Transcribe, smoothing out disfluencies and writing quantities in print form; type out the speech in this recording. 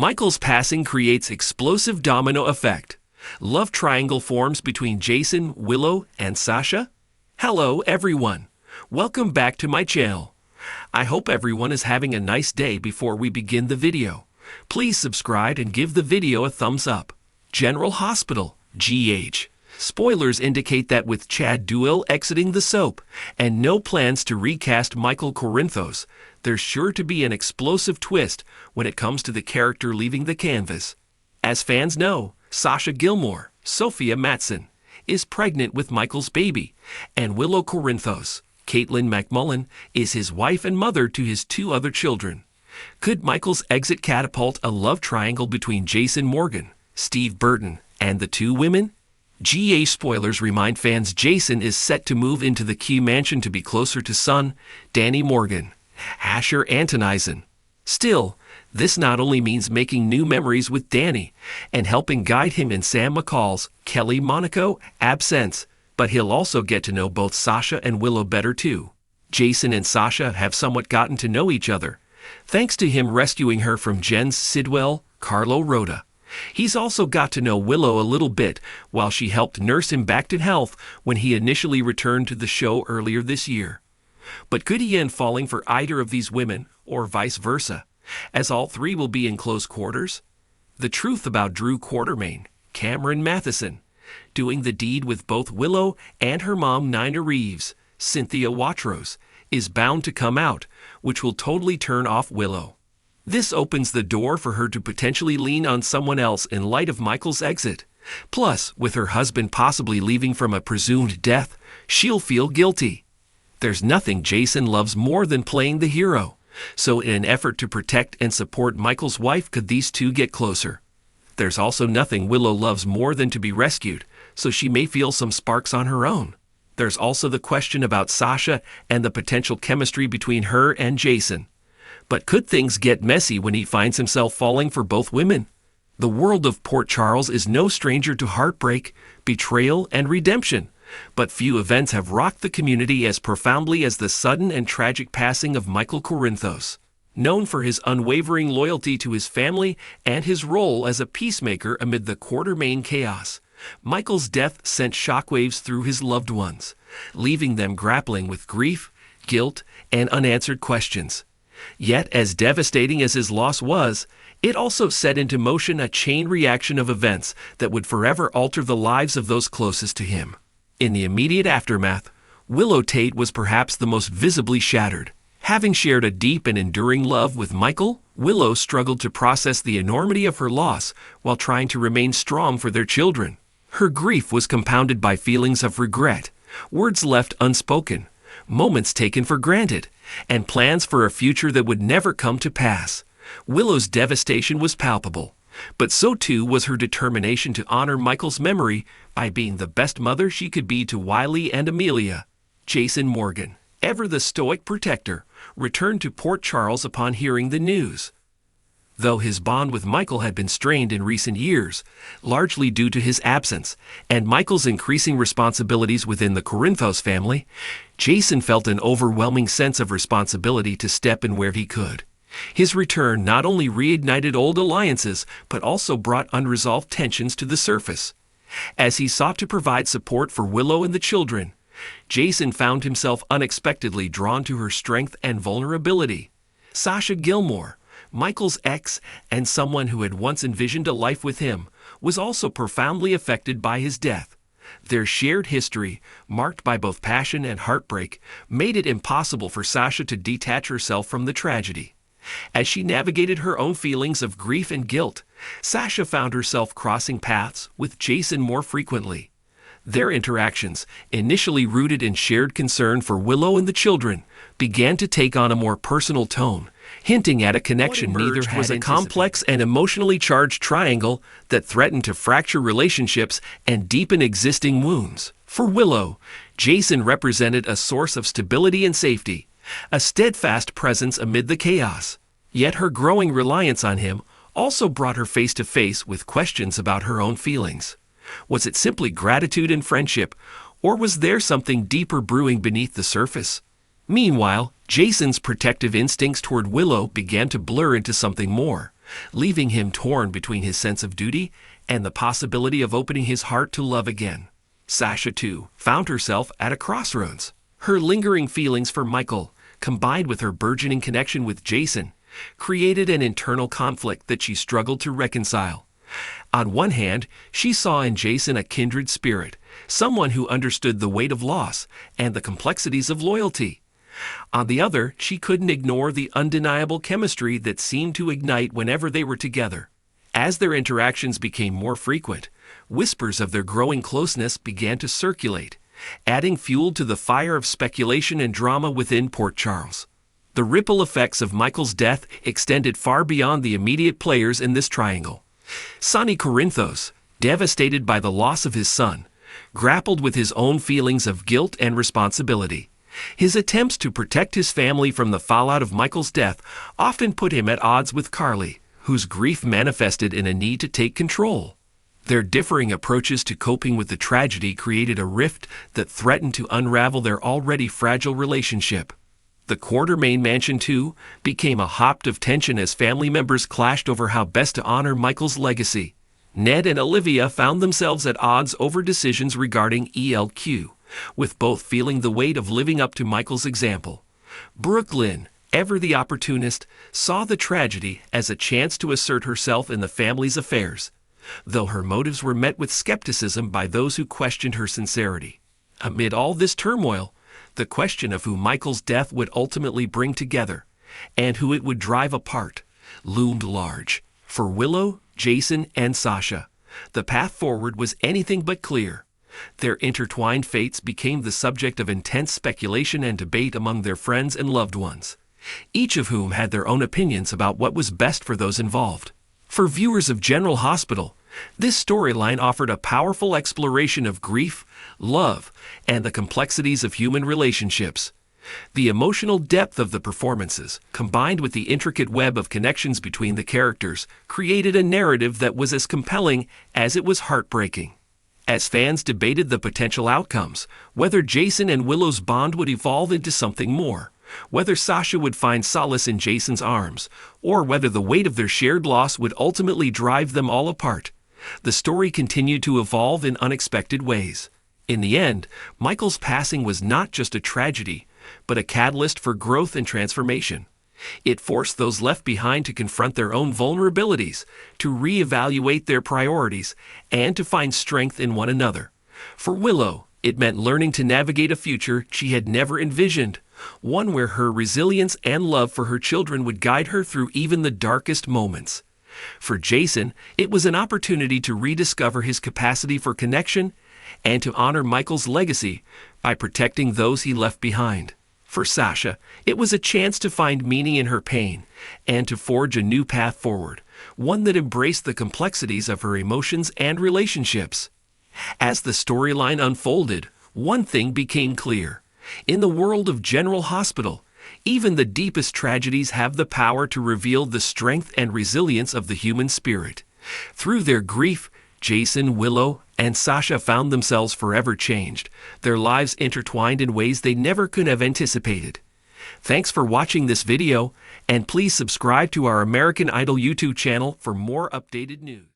Michael's passing creates explosive domino effect. Love triangle forms between Jason, Willow, and Sasha. Hello, everyone. Welcome back to my channel. I hope everyone is having a nice day. Before we begin the video, please subscribe and give the video a thumbs up. General Hospital, GH. Spoilers indicate that with Chad Duell exiting the soap and no plans to recast Michael Corinthos, there's sure to be an explosive twist when it comes to the character leaving the canvas. As fans know, Sasha Gilmore, Sophia Matson, is pregnant with Michael's baby, and Willow Corinthos, Caitlin McMullen, is his wife and mother to his two other children. Could Michael's exit catapult a love triangle between Jason Morgan, Steve Burton, and the two women? GA spoilers remind fans Jason is set to move into the Key Mansion to be closer to son, Danny Morgan, Asher Antonisen. Still, this not only means making new memories with Danny and helping guide him in Sam McCall's Kelly Monaco absence, but he'll also get to know both Sasha and Willow better too. Jason and Sasha have somewhat gotten to know each other, thanks to him rescuing her from Jen's Sidwell, Carlo Rhoda. He's also got to know Willow a little bit while she helped nurse him back to health when he initially returned to the show earlier this year. But could he end falling for either of these women, or vice versa, as all three will be in close quarters? The truth about Drew Quartermain, Cameron Matheson, doing the deed with both Willow and her mom Nina Reeves, Cynthia Watros, is bound to come out, which will totally turn off Willow. This opens the door for her to potentially lean on someone else in light of Michael's exit. Plus, with her husband possibly leaving from a presumed death, she'll feel guilty. There's nothing Jason loves more than playing the hero, so in an effort to protect and support Michael's wife, could these two get closer? There's also nothing Willow loves more than to be rescued, so she may feel some sparks on her own. There's also the question about Sasha and the potential chemistry between her and Jason. But could things get messy when he finds himself falling for both women? The world of Port Charles is no stranger to heartbreak, betrayal, and redemption, but few events have rocked the community as profoundly as the sudden and tragic passing of Michael Corinthos. Known for his unwavering loyalty to his family and his role as a peacemaker amid the Quartermain chaos, Michael's death sent shockwaves through his loved ones, leaving them grappling with grief, guilt, and unanswered questions. Yet, as devastating as his loss was, it also set into motion a chain reaction of events that would forever alter the lives of those closest to him. In the immediate aftermath, Willow Tate was perhaps the most visibly shattered. Having shared a deep and enduring love with Michael, Willow struggled to process the enormity of her loss while trying to remain strong for their children. Her grief was compounded by feelings of regret, words left unspoken, moments taken for granted, and plans for a future that would never come to pass. Willow's devastation was palpable, but so too was her determination to honor Michael's memory by being the best mother she could be to Wiley and Amelia. Jason Morgan, ever the stoic protector, returned to Port Charles upon hearing the news. Though his bond with Michael had been strained in recent years, largely due to his absence and Michael's increasing responsibilities within the Corinthos family, Jason felt an overwhelming sense of responsibility to step in where he could. His return not only reignited old alliances, but also brought unresolved tensions to the surface. As he sought to provide support for Willow and the children, Jason found himself unexpectedly drawn to her strength and vulnerability. Sasha Gilmore, Michael's ex and someone who had once envisioned a life with him, was also profoundly affected by his death. Their shared history, marked by both passion and heartbreak, made it impossible for Sasha to detach herself from the tragedy. As she navigated her own feelings of grief and guilt, Sasha found herself crossing paths with Jason more frequently. Their interactions, initially rooted in shared concern for Willow and the children, began to take on a more personal tone, hinting at a connection neither had was a complex and emotionally charged triangle that threatened to fracture relationships and deepen existing wounds. For Willow, Jason represented a source of stability and safety, a steadfast presence amid the chaos. Yet her growing reliance on him also brought her face to face with questions about her own feelings. Was it simply gratitude and friendship, or was there something deeper brewing beneath the surface? Meanwhile, Jason's protective instincts toward Willow began to blur into something more, leaving him torn between his sense of duty and the possibility of opening his heart to love again. Sasha, too, found herself at a crossroads. Her lingering feelings for Michael, combined with her burgeoning connection with Jason, created an internal conflict that she struggled to reconcile. On one hand, she saw in Jason a kindred spirit, someone who understood the weight of loss and the complexities of loyalty. On the other, she couldn't ignore the undeniable chemistry that seemed to ignite whenever they were together. As their interactions became more frequent, whispers of their growing closeness began to circulate, adding fuel to the fire of speculation and drama within Port Charles. The ripple effects of Michael's death extended far beyond the immediate players in this triangle. Sonny Corinthos, devastated by the loss of his son, grappled with his own feelings of guilt and responsibility. His attempts to protect his family from the fallout of Michael's death often put him at odds with Carly, whose grief manifested in a need to take control. Their differing approaches to coping with the tragedy created a rift that threatened to unravel their already fragile relationship. The Quartermaine mansion, too, became a hotbed of tension as family members clashed over how best to honor Michael's legacy. Ned and Olivia found themselves at odds over decisions regarding ELQ, with both feeling the weight of living up to Michael's example. Brooklyn, ever the opportunist, saw the tragedy as a chance to assert herself in the family's affairs, though her motives were met with skepticism by those who questioned her sincerity. Amid all this turmoil, the question of who Michael's death would ultimately bring together, and who it would drive apart, loomed large. For Willow, Jason, and Sasha, the path forward was anything but clear. Their intertwined fates became the subject of intense speculation and debate among their friends and loved ones, each of whom had their own opinions about what was best for those involved. For viewers of General Hospital, this storyline offered a powerful exploration of grief, love, and the complexities of human relationships. The emotional depth of the performances, combined with the intricate web of connections between the characters, created a narrative that was as compelling as it was heartbreaking. As fans debated the potential outcomes, whether Jason and Willow's bond would evolve into something more, whether Sasha would find solace in Jason's arms, or whether the weight of their shared loss would ultimately drive them all apart, the story continued to evolve in unexpected ways. In the end, Michael's passing was not just a tragedy, but a catalyst for growth and transformation. It forced those left behind to confront their own vulnerabilities, to reevaluate their priorities, and to find strength in one another. For Willow, it meant learning to navigate a future she had never envisioned, one where her resilience and love for her children would guide her through even the darkest moments. For Jason, it was an opportunity to rediscover his capacity for connection and to honor Michael's legacy by protecting those he left behind. For Sasha, it was a chance to find meaning in her pain and to forge a new path forward, one that embraced the complexities of her emotions and relationships. As the storyline unfolded, one thing became clear. In the world of General Hospital, even the deepest tragedies have the power to reveal the strength and resilience of the human spirit. Through their grief, Jason, Willow, and Sasha found themselves forever changed, their lives intertwined in ways they never could have anticipated. Thanks for watching this video, and please subscribe to our American Idol YouTube channel for more updated news.